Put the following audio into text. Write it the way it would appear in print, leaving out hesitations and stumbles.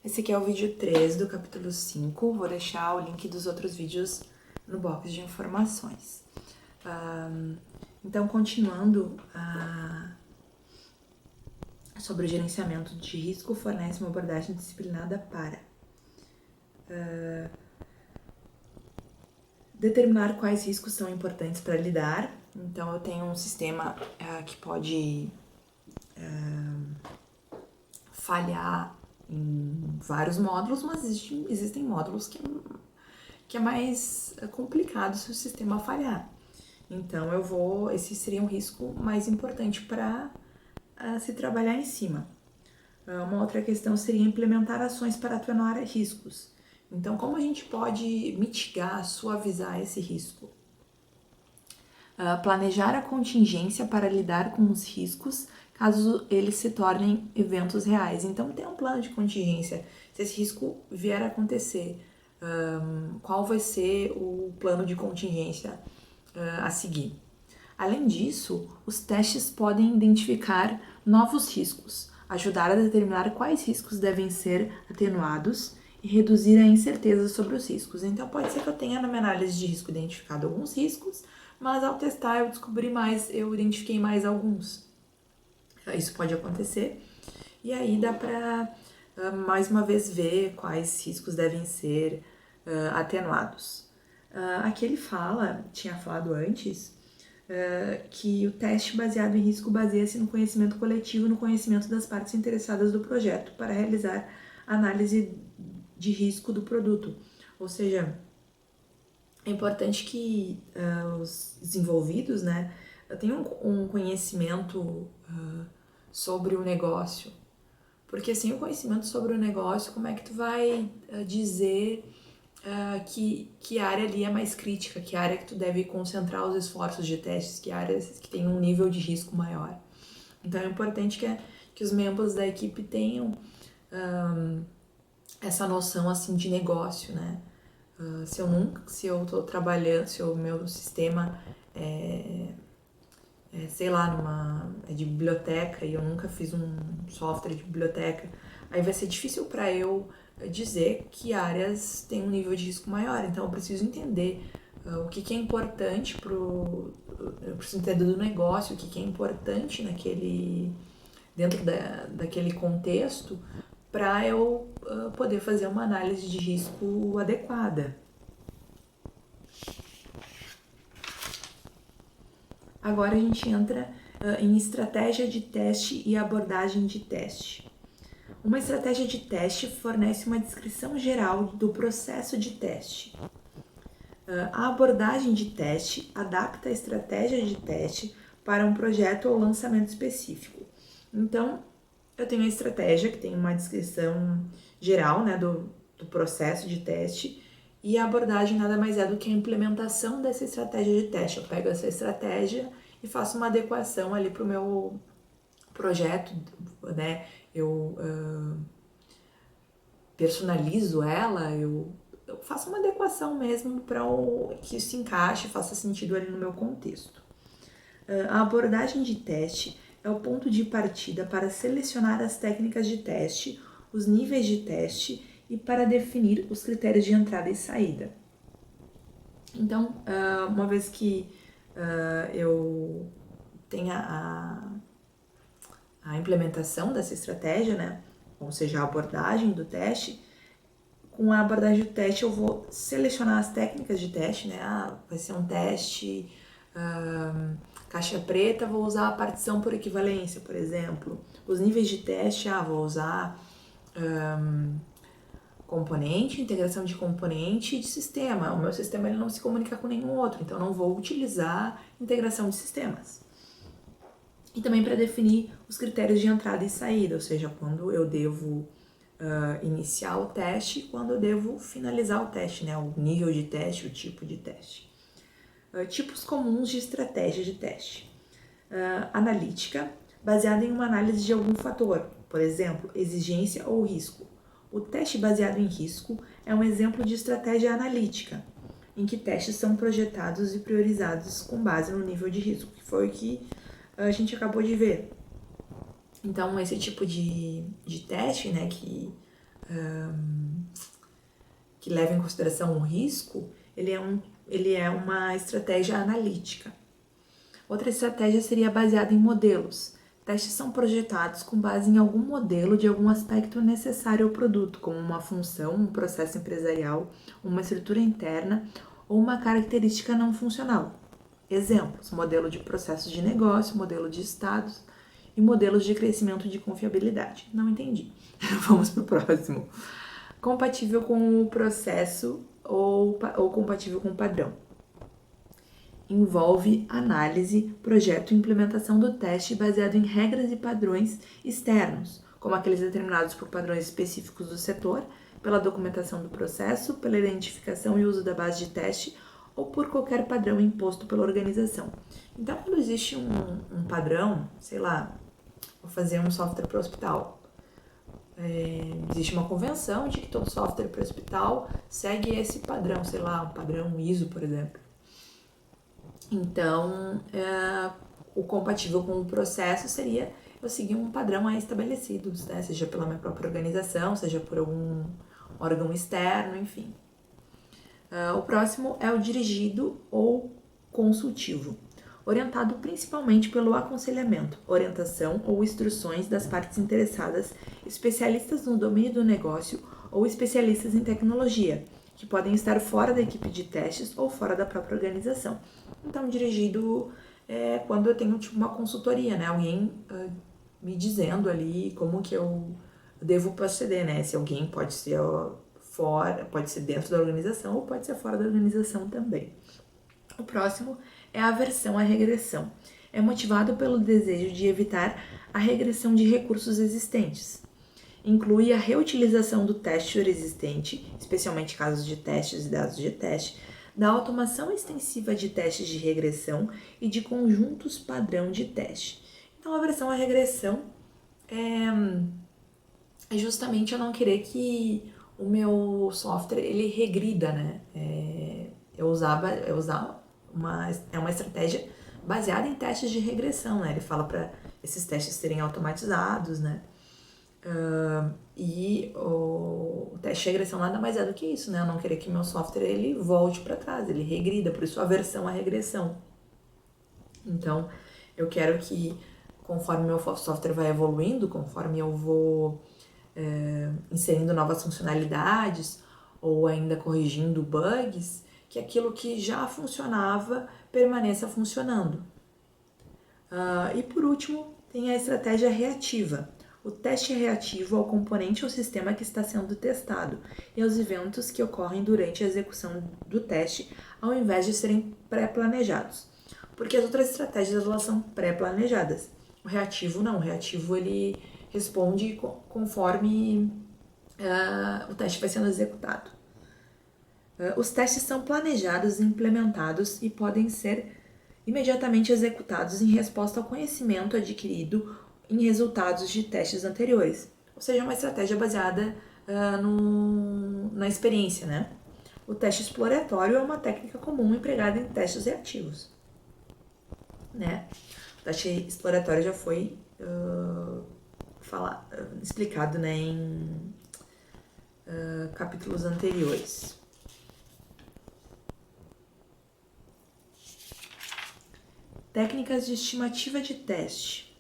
Esse aqui é o vídeo 3 do capítulo 5. Vou deixar o link dos outros vídeos no box de informações. Então, continuando sobre o gerenciamento de risco, fornece uma abordagem disciplinada para determinar quais riscos são importantes para lidar. Então, eu tenho um sistema que pode falhar em vários módulos, mas existem módulos que é mais complicado se o sistema falhar. Então, esse seria um risco mais importante para se trabalhar em cima. Uma outra questão seria implementar ações para atenuar riscos. Então, como a gente pode mitigar, suavizar esse risco? Planejar a contingência para lidar com os riscos caso eles se tornem eventos reais. Então, ter um plano de contingência. Se esse risco vier a acontecer, qual vai ser o plano de contingência a seguir? Além disso, os testes podem identificar novos riscos, ajudar a determinar quais riscos devem ser atenuados e reduzir a incerteza sobre os riscos. Então, pode ser que eu tenha na minha análise de risco identificado alguns riscos, mas ao testar eu identifiquei mais alguns. Isso pode acontecer. E aí dá para, mais uma vez, ver quais riscos devem ser atenuados. Aqui ele tinha falado antes, que o teste baseado em risco baseia-se no conhecimento coletivo e no conhecimento das partes interessadas do projeto para realizar análise de risco do produto. Ou seja, é importante que os desenvolvidos, né, tenham um conhecimento sobre o negócio. Porque sem o conhecimento sobre o negócio, como é que tu vai dizer que área ali é mais crítica, que área que tu deve concentrar os esforços de testes, que áreas que tem um nível de risco maior. Então é importante que os membros da equipe tenham essa noção assim de negócio, né? Se eu tô trabalhando, se o meu sistema sei lá, é de biblioteca e eu nunca fiz um software de biblioteca, aí vai ser difícil para eu dizer que áreas têm um nível de risco maior. Então eu preciso entender o que é importante eu preciso entender do negócio, o que é importante dentro daquele contexto para eu poder fazer uma análise de risco adequada. Agora a gente entra em estratégia de teste e abordagem de teste. Uma estratégia de teste fornece uma descrição geral do processo de teste. A abordagem de teste adapta a estratégia de teste para um projeto ou lançamento específico. Então, eu tenho a estratégia, que tem uma descrição geral, né, do processo de teste, e a abordagem nada mais é do que a implementação dessa estratégia de teste. Eu pego essa estratégia e faço uma adequação ali para o meu projeto, né? Eu personalizo ela, eu faço uma adequação mesmo para que isso se encaixe, faça sentido ali no meu contexto. A abordagem de teste é o ponto de partida para selecionar as técnicas de teste, os níveis de teste e para definir os critérios de entrada e saída. Então, uma vez que eu tenho a implementação dessa estratégia, né, ou seja, a abordagem do teste, com a abordagem do teste eu vou selecionar as técnicas de teste, né, vai ser um teste caixa preta, vou usar a partição por equivalência, por exemplo. Os níveis de teste, vou usar componente, integração de componente e de sistema. O meu sistema ele não se comunica com nenhum outro, então não vou utilizar integração de sistemas. E também para definir os critérios de entrada e saída, ou seja, quando eu devo iniciar o teste e quando eu devo finalizar o teste, né? O nível de teste, o tipo de teste. Tipos comuns de estratégia de teste. Analítica, baseada em uma análise de algum fator, por exemplo, exigência ou risco. O teste baseado em risco é um exemplo de estratégia analítica, em que testes são projetados e priorizados com base no nível de risco, que foi o que a gente acabou de ver. Então, esse tipo de teste, né, que que leva em consideração o risco, ele é uma estratégia analítica. Outra estratégia seria baseada em modelos. Testes são projetados com base em algum modelo de algum aspecto necessário ao produto, como uma função, um processo empresarial, uma estrutura interna ou uma característica não funcional. Exemplos: modelo de processos de negócio, modelo de estados e modelos de crescimento de confiabilidade. Não entendi. Vamos para o próximo. Compatível com o processo ou compatível com o padrão. Envolve análise, projeto e implementação do teste baseado em regras e padrões externos, como aqueles determinados por padrões específicos do setor, pela documentação do processo, pela identificação e uso da base de teste ou por qualquer padrão imposto pela organização. Então, quando existe um padrão, sei lá, vou fazer um software para o hospital, existe uma convenção de que todo software para o hospital segue esse padrão, sei lá, um padrão ISO, por exemplo. Então, o compatível com o processo seria eu seguir um padrão aí estabelecido, né? Seja pela minha própria organização, seja por algum órgão externo, enfim. O próximo é o dirigido ou consultivo, orientado principalmente pelo aconselhamento, orientação ou instruções das partes interessadas, especialistas no domínio do negócio ou especialistas em tecnologia, que podem estar fora da equipe de testes ou fora da própria organização. Então, dirigido é quando eu tenho tipo uma consultoria, né? Alguém me dizendo ali como que eu devo proceder, né? Se alguém pode ser fora, pode ser dentro da organização ou pode ser fora da organização também. O próximo é a aversão à regressão. É motivado pelo desejo de evitar a regressão de recursos existentes. Inclui a reutilização do teste existente, especialmente casos de testes e dados de teste, da automação extensiva de testes de regressão e de conjuntos padrão de teste. Então, a aversão à regressão é justamente eu não querer que o meu software ele regrida, né? É uma estratégia baseada em testes de regressão, né? Ele fala para esses testes serem automatizados, né? E o teste de regressão nada mais é do que isso, né? Eu não querer que meu software ele volte para trás, ele regrida, por isso a aversão à regressão. Então, eu quero que conforme meu software vai evoluindo, conforme eu vou inserindo novas funcionalidades ou ainda corrigindo bugs, que aquilo que já funcionava permaneça funcionando. E por último, tem a estratégia reativa. O teste é reativo ao componente ou sistema que está sendo testado e aos eventos que ocorrem durante a execução do teste, ao invés de serem pré-planejados. Porque as outras estratégias elas são pré-planejadas. O reativo não, o reativo ele responde conforme o teste vai sendo executado. Os testes são planejados, implementados e podem ser imediatamente executados em resposta ao conhecimento adquirido em resultados de testes anteriores. Ou seja, uma estratégia baseada na experiência, né? O teste exploratório é uma técnica comum empregada em testes reativos, né? O teste exploratório já foi explicado, né, em capítulos anteriores. Técnicas de estimativa de teste.